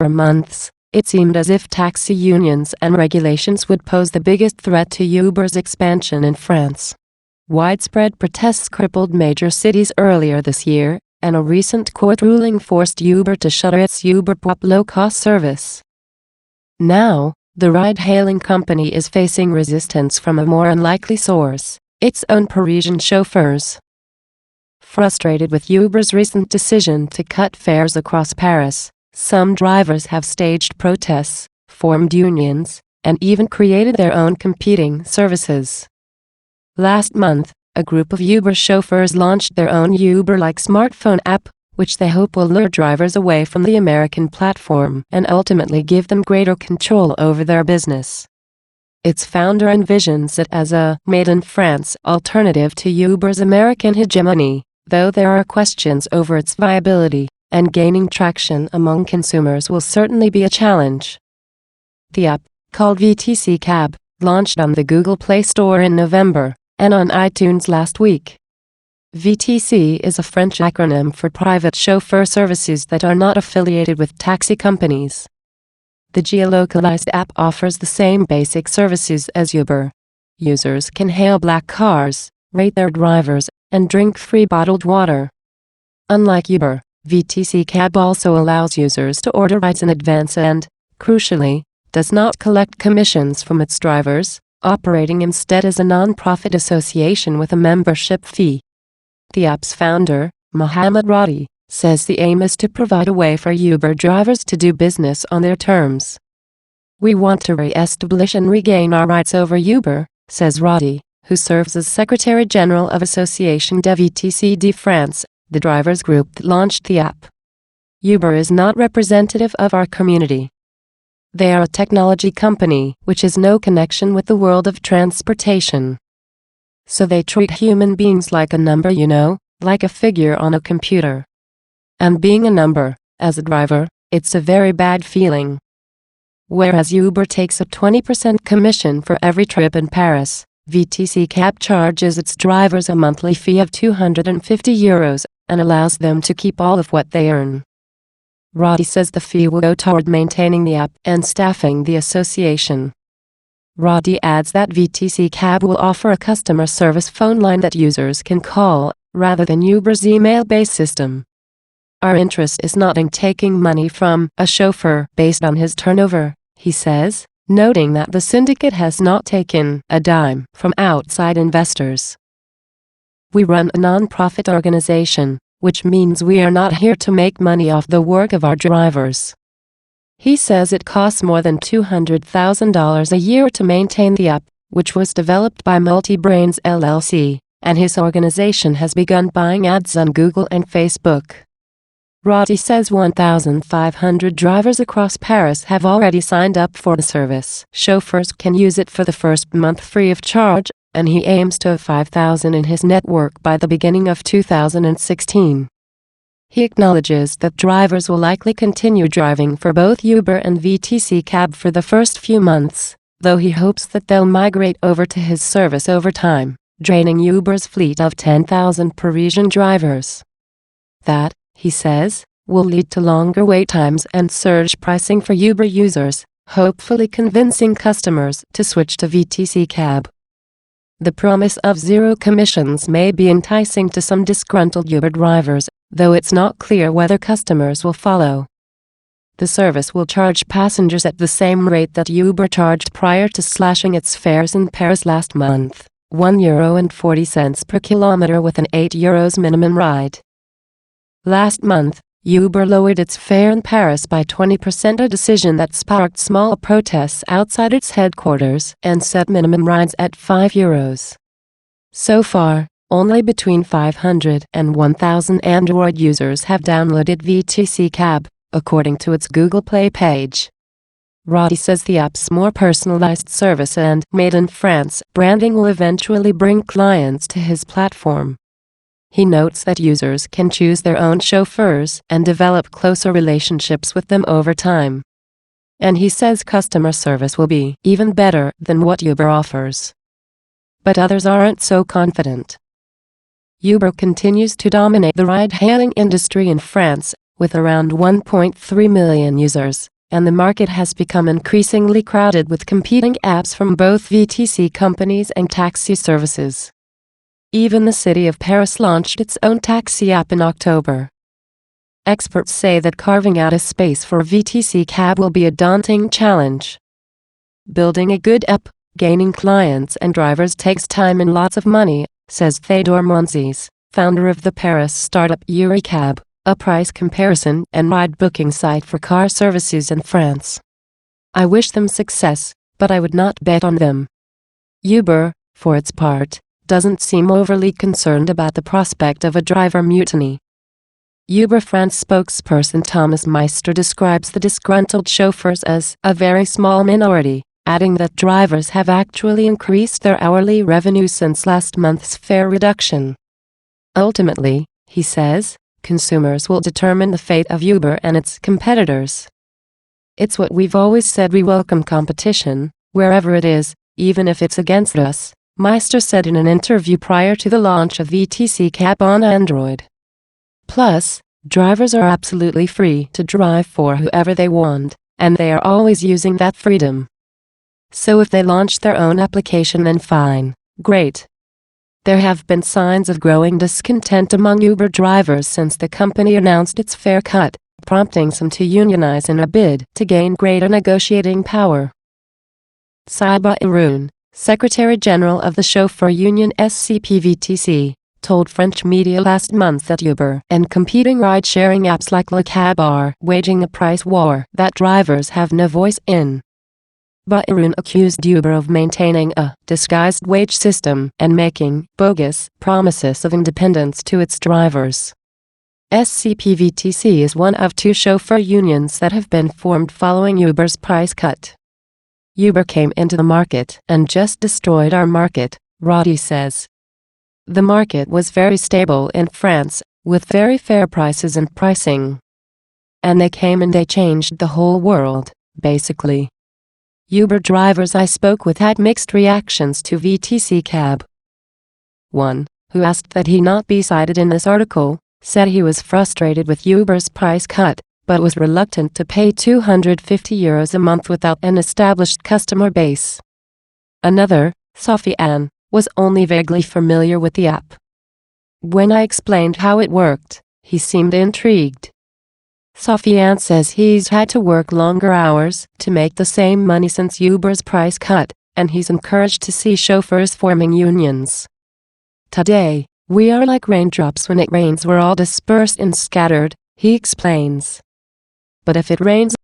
For months, it seemed as if taxi unions and regulations would pose the biggest threat to Uber's expansion in France. Widespread protests crippled major cities earlier this year, and a recent court ruling forced Uber to shutter its UberPop low-cost service. Now, the ride-hailing company is facing resistance from a more unlikely source: its own Parisian chauffeurs. Frustrated with Uber's recent decision to cut fares across Paris, some drivers have staged protests, formed unions, and even created their own competing services. Last month, a group of Uber chauffeurs launched their own Uber-like smartphone app, which they hope will lure drivers away from the American platform and ultimately give them greater control over their business. Its founder envisions it as a made-in-France alternative to Uber's American hegemony, though there are questions over its viability, and gaining traction among consumers will certainly be a challenge. The app, called VTC Cab, launched on the Google Play Store in November, and on iTunes last week. VTC is a French acronym for private chauffeur services that are not affiliated with taxi companies. The geolocalized app offers the same basic services as Uber. Users can hail black cars, rate their drivers, and drink free bottled water. Unlike Uber, VTC Cab also allows users to order rides in advance and, crucially, does not collect commissions from its drivers, operating instead as a non-profit association with a membership fee. The app's founder, Mohammed Radi, says the aim is to provide a way for Uber drivers to do business on their terms. "We want to re-establish and regain our rights over Uber," says Radi, who serves as Secretary General of Association de VTC de France, the drivers group that launched the app. "Uber is not representative of our community. They are a technology company which has no connection with the world of transportation. So they treat human beings like a number, like a figure on a computer. And being a number, as a driver, it's a very bad feeling." Whereas Uber takes a 20% commission for every trip in Paris, VTC Cab charges its drivers a monthly fee of €250 and allows them to keep all of what they earn. Radi says the fee will go toward maintaining the app and staffing the association. Radi adds that VTC Cab will offer a customer service phone line that users can call, rather than Uber's email-based system. "Our interest is not in taking money from a chauffeur based on his turnover," he says, noting that the syndicate has not taken a dime from outside investors. "We run a non-profit organization, which means we are not here to make money off the work of our drivers." He says it costs more than $200,000 a year to maintain the app, which was developed by Multibrains LLC, and his organization has begun buying ads on Google and Facebook. Radi says 1,500 drivers across Paris have already signed up for the service. Chauffeurs can use it for the first month free of charge, and he aims to have 5,000 in his network by the beginning of 2016. He acknowledges that drivers will likely continue driving for both Uber and VTC Cab for the first few months, though he hopes that they'll migrate over to his service over time, draining Uber's fleet of 10,000 Parisian drivers. That, he says, will lead to longer wait times and surge pricing for Uber users, hopefully convincing customers to switch to VTC Cab. The promise of zero commissions may be enticing to some disgruntled Uber drivers, though it's not clear whether customers will follow. The service will charge passengers at the same rate that Uber charged prior to slashing its fares in Paris last month, €1.40 per kilometer with an €8 minimum ride. Last month, Uber lowered its fare in Paris by 20%, a decision that sparked small protests outside its headquarters and set minimum rides at €5. So far, only between 500 and 1,000 Android users have downloaded VTC Cab, according to its Google Play page. Radi says the app's more personalized service and made-in-France branding will eventually bring clients to his platform. He notes that users can choose their own chauffeurs and develop closer relationships with them over time. And he says customer service will be even better than what Uber offers. But others aren't so confident. Uber continues to dominate the ride-hailing industry in France, with around 1.3 million users, and the market has become increasingly crowded with competing apps from both VTC companies and taxi services. Even the city of Paris launched its own taxi app in October. Experts say that carving out a space for a VTC cab will be a daunting challenge. Building a good app, gaining clients and drivers takes time and lots of money, says Theodore Monzis, founder of the Paris startup UberCab, a price comparison and ride-booking site for car services in France. I wish them success, but I would not bet on them. Uber, for its part, doesn't seem overly concerned about the prospect of a driver mutiny. Uber France spokesperson Thomas Meister describes the disgruntled chauffeurs as a very small minority, adding that drivers have actually increased their hourly revenue since last month's fare reduction. Ultimately, he says, consumers will determine the fate of Uber and its competitors. It's what we've always said: we welcome competition, wherever it is, even if it's against us, Meister said in an interview prior to the launch of VTC Cab on Android. Plus, drivers are absolutely free to drive for whoever they want, and they are always using that freedom. So if they launch their own application, then fine, great. There have been signs of growing discontent among Uber drivers since the company announced its fare cut, prompting some to unionize in a bid to gain greater negotiating power. Saiba Iroun, Secretary General of the chauffeur union SCPVTC, told French media last month that Uber and competing ride-sharing apps like Le Cab are waging a price war that drivers have no voice in. Iroun accused Uber of maintaining a disguised wage system and making bogus promises of independence to its drivers. SCPVTC is one of two chauffeur unions that have been formed following Uber's price cut. Uber came into the market and just destroyed our market, Roddy says. The market was very stable in France, with very fair prices and pricing. And they came and they changed the whole world, basically. Uber drivers I spoke with had mixed reactions to VTC Cab. One, who asked that he not be cited in this article, said he was frustrated with Uber's price cut, but was reluctant to pay €250 a month without an established customer base. Another, Sofiane, was only vaguely familiar with the app. When I explained how it worked, he seemed intrigued. Sofiane says he's had to work longer hours to make the same money since Uber's price cut, and he's encouraged to see chauffeurs forming unions. Today, we are like raindrops when it rains. We're all dispersed and scattered, he explains. But if it rains